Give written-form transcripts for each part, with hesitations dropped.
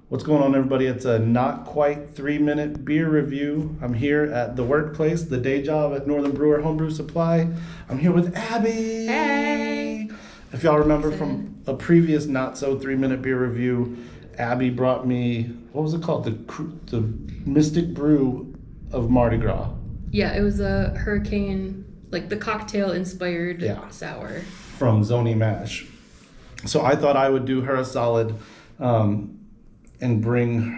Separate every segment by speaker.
Speaker 1: What's going on, everybody? It's a not quite 3-minute beer review. I'm here at the workplace, the day job at Northern Brewer Homebrew Supply. I'm here with Abby.
Speaker 2: Hey.
Speaker 1: If y'all remember from a previous not so 3-minute beer review, Abby brought me, what was it called? The Mystic Brew of Mardi Gras.
Speaker 2: Yeah, it was a hurricane, like the cocktail inspired sour.
Speaker 1: From Zoni Mash. So I thought I would do her a solid and bring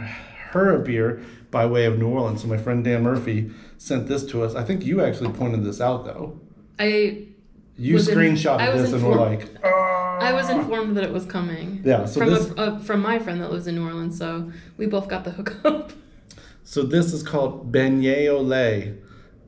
Speaker 1: her a beer by way of New Orleans. So my friend Dan Murphy sent this to us. I think you actually pointed this out, though. You screenshotted this and were like,
Speaker 2: I was informed that it was coming.
Speaker 1: Yeah. So
Speaker 2: from my friend that lives in New Orleans, so we both got the hookup.
Speaker 1: So this is called Beignet Au Lait.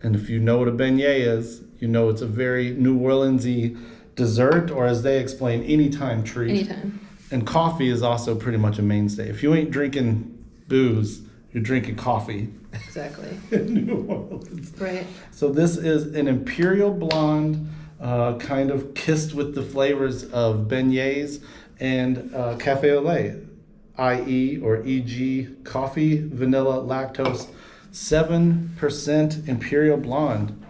Speaker 1: And if you know what a beignet is, you know it's a very New Orleans-y dessert, or as they explain, anytime treat.
Speaker 2: Anytime.
Speaker 1: And coffee is also pretty much a mainstay. If you ain't drinking booze, you're drinking coffee.
Speaker 2: Exactly.
Speaker 1: In New Orleans.
Speaker 2: Right.
Speaker 1: So this is an imperial blonde, kind of kissed with the flavors of beignets and café au lait, i.e. or e.g. coffee, vanilla, lactose, 7% imperial blonde.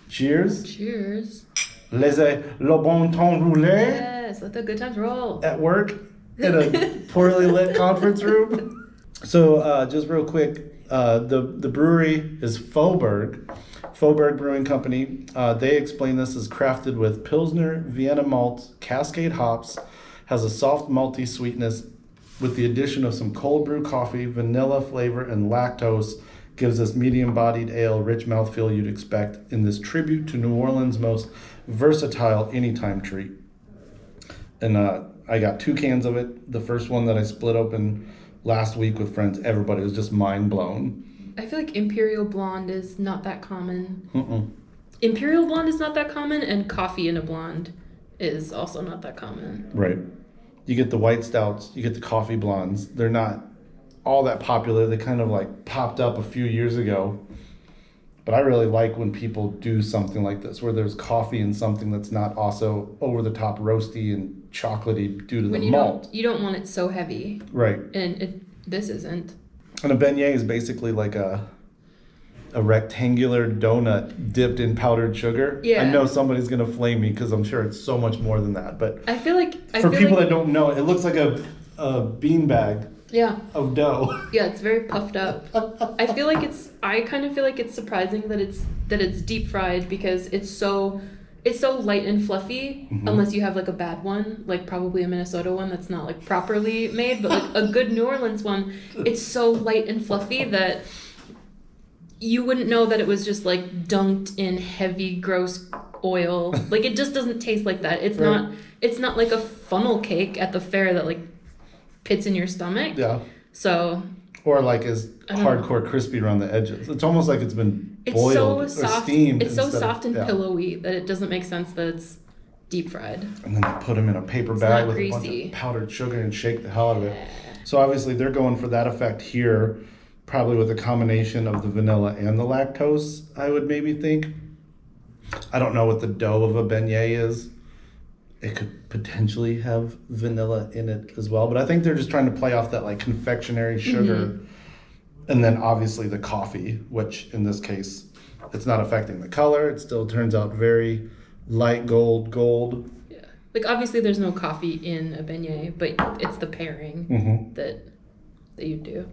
Speaker 1: Cheers.
Speaker 2: Cheers.
Speaker 1: Le bon temps roulé.
Speaker 2: Yes, let the good times roll.
Speaker 1: At work in a poorly lit conference room. So just real quick, the brewery is Faubourg Brewing Company. They explain this as crafted with Pilsner, Vienna malt, Cascade hops, has a soft malty sweetness with the addition of some cold brew coffee, vanilla flavor, and lactose. Gives us medium-bodied ale, rich mouthfeel you'd expect in this tribute to New Orleans' most versatile anytime treat. And I got 2 cans of it. The first one that I split open last week with friends, everybody was just mind blown.
Speaker 2: I feel like Imperial Blonde is not that common.
Speaker 1: Mm-mm.
Speaker 2: Imperial Blonde is not that common, and coffee in a blonde is also not that common.
Speaker 1: Right. You get the white stouts, you get the coffee blondes. They're not all that popular. They kind of like popped up a few years ago. But I really like when people do something like this, where there's coffee in something that's not also over the top roasty and chocolatey due to the malt.
Speaker 2: You don't want it so heavy.
Speaker 1: Right.
Speaker 2: And this isn't.
Speaker 1: And a beignet is basically like a rectangular donut dipped in powdered sugar.
Speaker 2: Yeah.
Speaker 1: I know somebody's gonna flame me because I'm sure it's so much more than that. But
Speaker 2: I feel like
Speaker 1: for people that don't know, it looks like a beanbag.
Speaker 2: Yeah.
Speaker 1: Of dough.
Speaker 2: Yeah, it's very puffed up. I kind of feel like it's surprising that it's deep fried because it's so light and fluffy, unless you have like a bad one, like probably a Minnesota one that's not like properly made, but like a good New Orleans one, it's so light and fluffy that you wouldn't know that it was just like dunked in heavy gross oil. Like it just doesn't taste like that. It's not like a funnel cake at the fair that like pits in your stomach.
Speaker 1: Yeah.
Speaker 2: So.
Speaker 1: Or like is hardcore crispy around the edges. It's almost like it's been boiled or steamed.
Speaker 2: It's so soft and pillowy that it doesn't make sense that it's deep fried.
Speaker 1: And then they put them in a paper bag with a bunch of powdered sugar and shake the hell out of it. So obviously they're going for that effect here, probably with a combination of the vanilla and the lactose, I would maybe think. I don't know what the dough of a beignet is. It could potentially have vanilla in it as well, but I think they're just trying to play off that like confectionery sugar, and then obviously the coffee, which in this case, it's not affecting the color. It still turns out very light gold.
Speaker 2: Yeah, like obviously there's no coffee in a beignet, but it's the pairing that you do.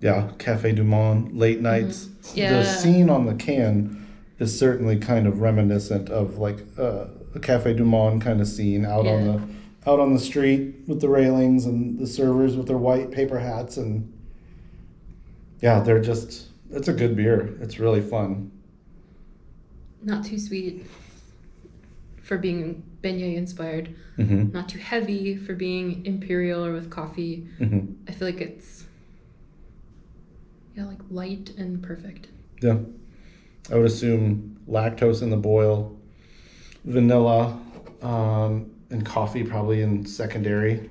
Speaker 1: Yeah, Café du Monde, late nights.
Speaker 2: Yeah.
Speaker 1: The scene on the can is certainly kind of reminiscent of like a Café du Monde kind of scene out on the street with the railings and the servers with their white paper hats, and it's a good beer. It's really fun.
Speaker 2: Not too sweet for being beignet inspired. Not too heavy for being imperial or with coffee. I feel like it's like light and perfect.
Speaker 1: Yeah. I would assume lactose in the boil, vanilla, and coffee probably in secondary.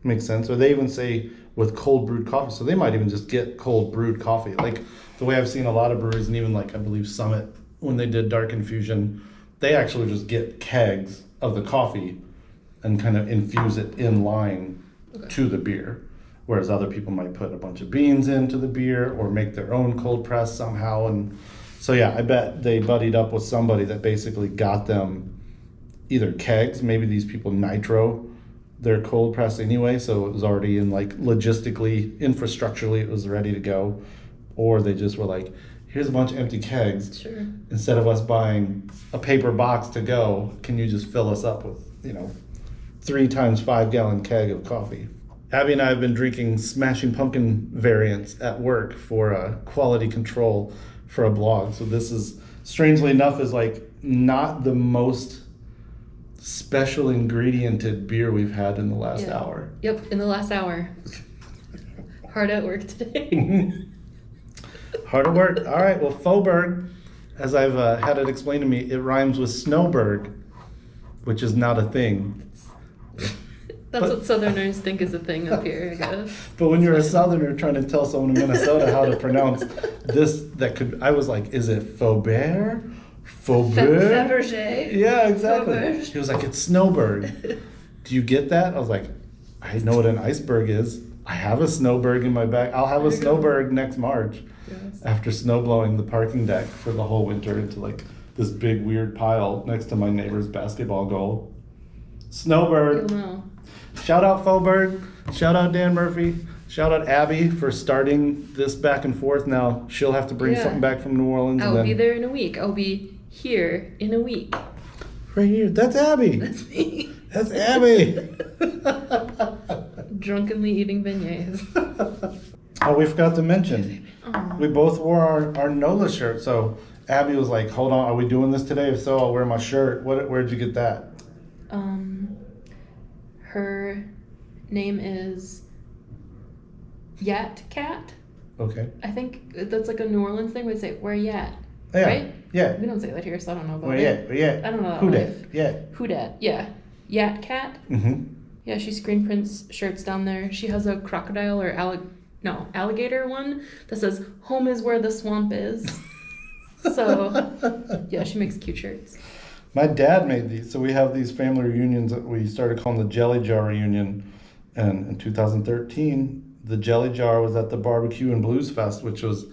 Speaker 1: Makes sense. Or they even say with cold brewed coffee, so they might even just get cold brewed coffee. Like the way I've seen a lot of breweries, and even like I believe Summit, when they did Dark Infusion, they actually just get kegs of the coffee and kind of infuse it in line to the beer. whereas other people might put a bunch of beans into the beer or make their own cold press somehow. And so yeah, I bet they buddied up with somebody that basically got them either kegs, maybe these people nitro their cold press anyway, so it was already in like logistically, infrastructurally, it was ready to go, or they just were like, here's a bunch of empty kegs.
Speaker 2: Sure.
Speaker 1: Instead of us buying a paper box to go, can you just fill us up with, 3 times 5 gallon keg of coffee? Abby and I have been drinking Smashing Pumpkin variants at work for quality control for a blog. So this is, strangely enough, is like not the most special ingrediented beer we've had in the last hour.
Speaker 2: Yep, in the last hour. Hard at work today.
Speaker 1: Hard at work. All right, well, Faubourg, as I've had it explained to me, it rhymes with Snowberg, which is not a thing.
Speaker 2: That's what Southerners think is a thing up here, I guess.
Speaker 1: But when you're a Southerner trying to tell someone in Minnesota how to pronounce this, I was like, is it Faubourg? Faubourg?
Speaker 2: Fabergé.
Speaker 1: Yeah, exactly.
Speaker 2: Faubourg.
Speaker 1: He was like, it's Snowberg. Do you get that? I was like, I know what an iceberg is. I have a Snowberg in my bag. I'll have a Snowberg next March.
Speaker 2: Yes.
Speaker 1: After snow blowing the parking deck for the whole winter into like this big weird pile next to my neighbor's basketball goal. Snowbird.
Speaker 2: You'll know.
Speaker 1: Shout out Faubourg. Shout out Dan Murphy. Shout out Abby for starting this back and forth. Now she'll have to bring something back from New Orleans.
Speaker 2: I'll be there in a week. I'll be here in a week.
Speaker 1: Right here. That's Abby.
Speaker 2: That's me.
Speaker 1: That's Abby.
Speaker 2: Drunkenly eating beignets.
Speaker 1: Oh, we forgot to mention.
Speaker 2: Aww.
Speaker 1: We both wore our NOLA shirt. So Abby was like, hold on, are we doing this today? If so, I'll wear my shirt. Where'd you get that?
Speaker 2: Her name is Yat Cat.
Speaker 1: Okay.
Speaker 2: I think that's like a New Orleans thing. We say, where Yat?
Speaker 1: Yeah.
Speaker 2: Right?
Speaker 1: Yeah.
Speaker 2: We don't say that here, so I don't know about
Speaker 1: Where
Speaker 2: it.
Speaker 1: yeah.
Speaker 2: I don't know that
Speaker 1: Who
Speaker 2: one.
Speaker 1: dat? Yeah.
Speaker 2: Who dat? Yeah. Yat Cat.
Speaker 1: Mm-hmm.
Speaker 2: Yeah, she screen prints shirts down there. She has a crocodile or alligator one that says, home is where the swamp is. So, yeah, she makes cute shirts.
Speaker 1: My dad made these. So we have these family reunions that we started calling the Jelly Jar Reunion. And in 2013, the Jelly Jar was at the Barbecue and Blues Fest, which was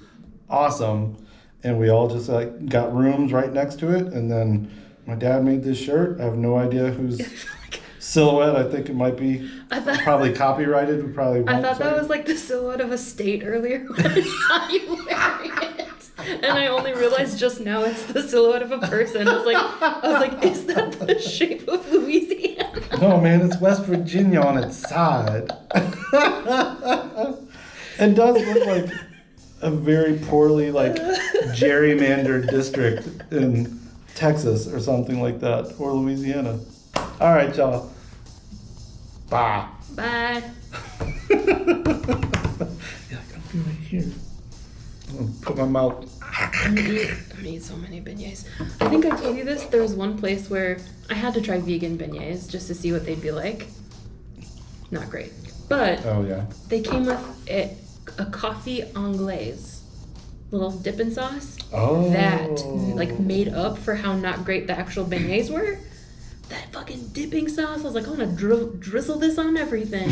Speaker 1: awesome. And we all just got rooms right next to it. And then my dad made this shirt. I have no idea whose silhouette. I think it might be probably copyrighted. We probably won't
Speaker 2: I thought that
Speaker 1: say.
Speaker 2: was like the silhouette of a state earlier when I saw you wearing it. And I only realized just now it's the silhouette of a person. I was like, is that the shape of Louisiana?
Speaker 1: No, man, it's West Virginia on its side. It does look like a very poorly gerrymandered district in Texas or something like that, or Louisiana. All right, y'all. Bye.
Speaker 2: Bye.
Speaker 1: I'm be right here. I'm gonna put my mouth.
Speaker 2: I'm gonna eat so many beignets. I think I told you this. There was one place where I had to try vegan beignets just to see what they'd be like. Not great. But
Speaker 1: Oh yeah.
Speaker 2: they came with a coffee anglaise. Little dipping sauce.
Speaker 1: Oh.
Speaker 2: That made up for how not great the actual beignets were. That fucking dipping sauce. I was like, I want to drizzle this on everything.